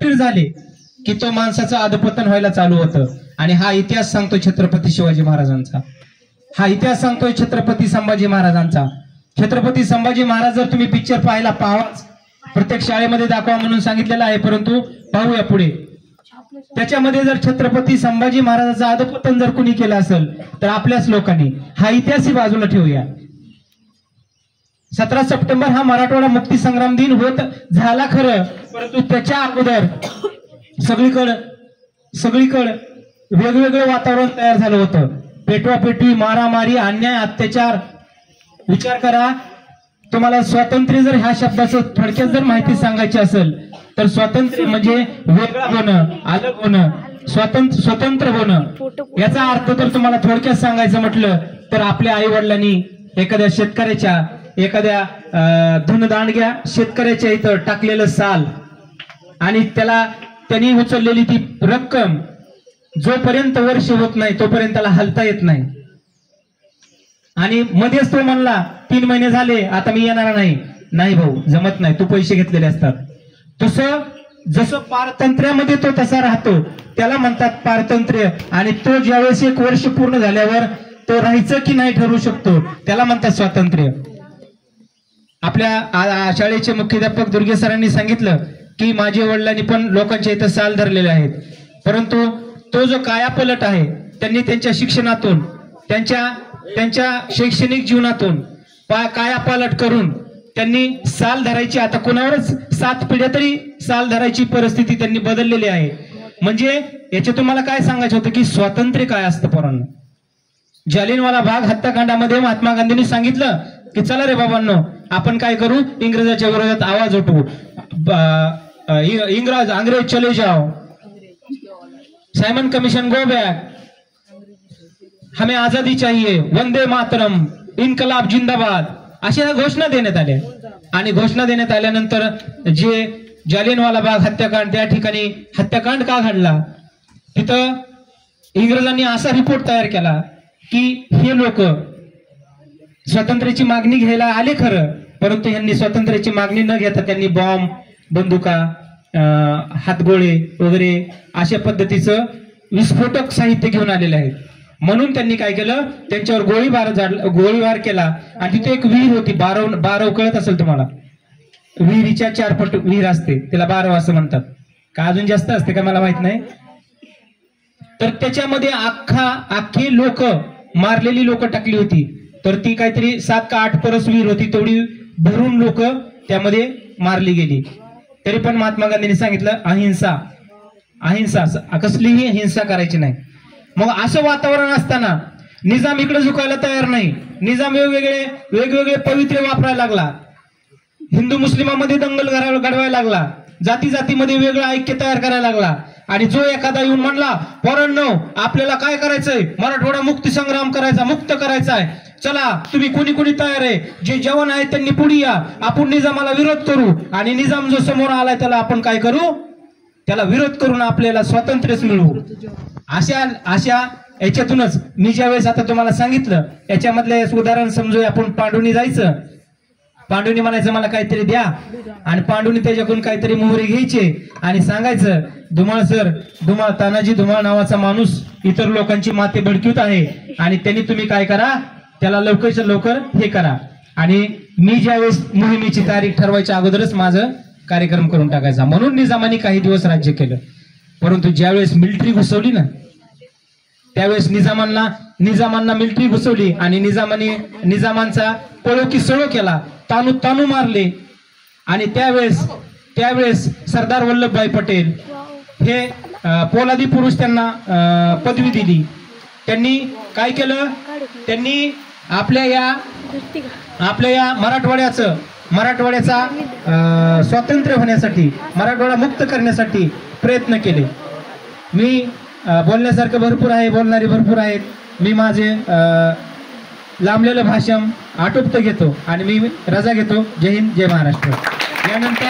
झाले की तो माणसाचं अधपतन व्हायला चालू होतं. आणि हा इतिहास सांगतो छत्रपती शिवाजी महाराजांचा, हा इतिहास सांगतोय छत्रपती संभाजी महाराजांचा. छत्रपती संभाजी महाराज जर तुम्ही पिक्चर पाहायला पाहाच, प्रत्येक शाळेमध्ये दाखवा म्हणून सांगितलेलं आहे, परंतु पाहूया पुढे. त्याच्यामध्ये जर छत्रपती संभाजी महाराजांचं अधपतन जर कुणी केलं असेल तर आपल्याच लोकांनी. हा इतिहासही बाजूला ठेवूया. 17 सप्टेंबर हा मराठवाडा मुक्ती संग्राम दिन होत झाला खरं, परंतु त्याच्या अगोदर सगळीकडे वेगवेगळं वातावरण तयार झालं होतं. पेटवापेटवी, मारामारी, अन्याय, अत्याचार. विचार करा, तुम्हाला स्वातंत्र्य जर ह्या शब्दाचं थोडक्यात जर माहिती सांगायची असेल तर स्वातंत्र्य म्हणजे वेगळं होणं, अलग होणं, स्वतंत्र होणं. याचा अर्थ तर तुम्हाला थोडक्यात सांगायचं म्हटलं तर आपल्या आई वडिलांनी एखाद्या शेतकऱ्याच्या, एखाद्या धनदांडग्या शेतकऱ्याच्या इथं टाकलेलं साल आणि त्यांनी उचललेली ती रक्कम जोपर्यंत वर्ष होत नाही तोपर्यंत त्याला हलता येत नाही. आणि मध्येच तो म्हणला 3 महिने झाले आता मी येणार नाही भाऊ, जमत नाही, तू पैसे घेतलेले असतात. जसं पारतंत्र्यामध्ये तो तसा राहतो त्याला म्हणतात पारतंत्र्य. आणि तो ज्यावेळेस 1 वर्ष पूर्ण झाल्यावर तो राहायचं की नाही ठरवू शकतो त्याला म्हणतात स्वातंत्र्य. आपल्या शाळेचे मुख्याध्यापक दुर्गे सरांनी सांगितलं की माझ्या वडिलांनी पण लोकांच्या इथं साल धरलेले आहेत, परंतु तो जो कायापलट आहे त्यांनी त्यांच्या शिक्षणातून, त्यांच्या शैक्षणिक जीवनातून कायापालट करून त्यांनी साल धरायची, आता कोणावरच 7 पिढ्या तरी साल धरायची परिस्थिती त्यांनी बदललेली आहे. म्हणजे याचे तुम्हाला काय सांगायचं होतं की स्वातंत्र्य काय असतं पोरांनो. जालियनवाला बाग हत्याकांडामध्ये महात्मा गांधींनी सांगितलं की चला रे बाबांनो, आपण काय करू, इंग्रजाच्या विरोधात आवाज उठवू, अंग्रेज चले जाओ, सायमन कमिशन गो बैक, हमें आजादी चाहिए, वंदे मातरम, इन्कलाब जिंदाबाद, अशा घोषणा देण्यात आल्या. आणि घोषणा देण्यात आल्यानंतर जे जालियनवाला बाग हत्याकांड, त्या ठिकाणी हत्याकांड का घडला, तिथं इंग्रजांनी असा रिपोर्ट तयार केला की हे लोक स्वातंत्र्याची मागणी घ्यायला आले खरं, परंतु यांनी स्वातंत्र्याची मागणी न घेता त्यांनी बॉम्ब, बंदुका, हातगोळे वगैरे अशा पद्धतीचं विस्फोटक साहित्य घेऊन आलेले आहेत. म्हणून त्यांनी काय केलं, त्यांच्यावर गोळीबार केला. आणि तिथे एक विहीर होती, बारव कळत असेल तुम्हाला, विहिरीच्या 4 पट विहीर असते, त्याला बारव असं म्हणतात का, अजून जास्त असते का मला माहित नाही. तर त्याच्यामध्ये अख्खी लोक, मारलेली लोक टाकली होती. तर ती काहीतरी 7 का 8 परस विहीर होती, तेवढी भरून लोक त्यामध्ये मारली गेली. तरी पण महात्मा गांधींनी सांगितलं अहिंसा, कसलीही हिंसा करायची नाही. मग असं वातावरण असताना निजाम इकडे झुकायला तयार नाही. निजाम वेगवेगळे पवित्रे वापरायला लागला, हिंदू मुस्लिमांमध्ये दंगल घडवायला लागला, जातीमध्ये वेगळं ऐक्य तयार करायला लागला. आणि जो एखादा येऊन म्हणला, पोरांनो आपल्याला काय करायचंय, मराठवाडा मुक्ती संग्राम करायचा, मुक्त करायचा आहे, चला तुम्ही कोणी तयार आहे, जे जवान आहेत त्यांनी पुढे या, आपण निजामाला विरोध करू. आणि निजाम जो समोर आलाय त्याला आपण काय करू, त्याला विरोध करून आपल्याला स्वातंत्र्यच मिळवू. अशा याच्यातूनच मी ज्यावेळेस आता तुम्हाला सांगितलं याच्यामधलं उदाहरण समजूया. आपण पांडुनी जायचं, पांडुनी म्हणायचं मला काहीतरी द्या, आणि पांडुनी त्याच्याकडून काहीतरी मोहरे घ्यायचे आणि सांगायचं, धुमाळ तानाजी धुमाळ नावाचा माणूस इतर लोकांची माते भडकीत आहे आणि त्यांनी तुम्ही काय करा, त्याला लवकरच्या लवकर हे करा. आणि मी ज्यावेळेस मोहिमेची तारीख ठरवायच्या अगोदरच माझं कार्यक्रम करून टाकायचा. म्हणून निजामाने काही दिवस राज्य केलं. परंतु ज्यावेळेस मिलिटरी घुसवली ना, त्यावेळेस निजामांना मिलिटरी घुसवली आणि निजामांचा पळो की सळो केला, तानू मारले. आणि त्यावेळेस सरदार वल्लभभाई पटेल हे पोलादी पुरुष त्यांना पदवी दिली. त्यांनी काय केलं, त्यांनी आपल्या या मराठवाड्याचा स्वातंत्र्य होण्यासाठी, मराठवाडा मुक्त करण्यासाठी प्रयत्न केले. मी बोलण्यासारखं भरपूर आहे, बोलणारे भरपूर आहेत. मी माझे लांबलेलं भाषण आटोपत घेतो आणि मी रजा घेतो. जय हिंद, जय महाराष्ट्र. यानंतर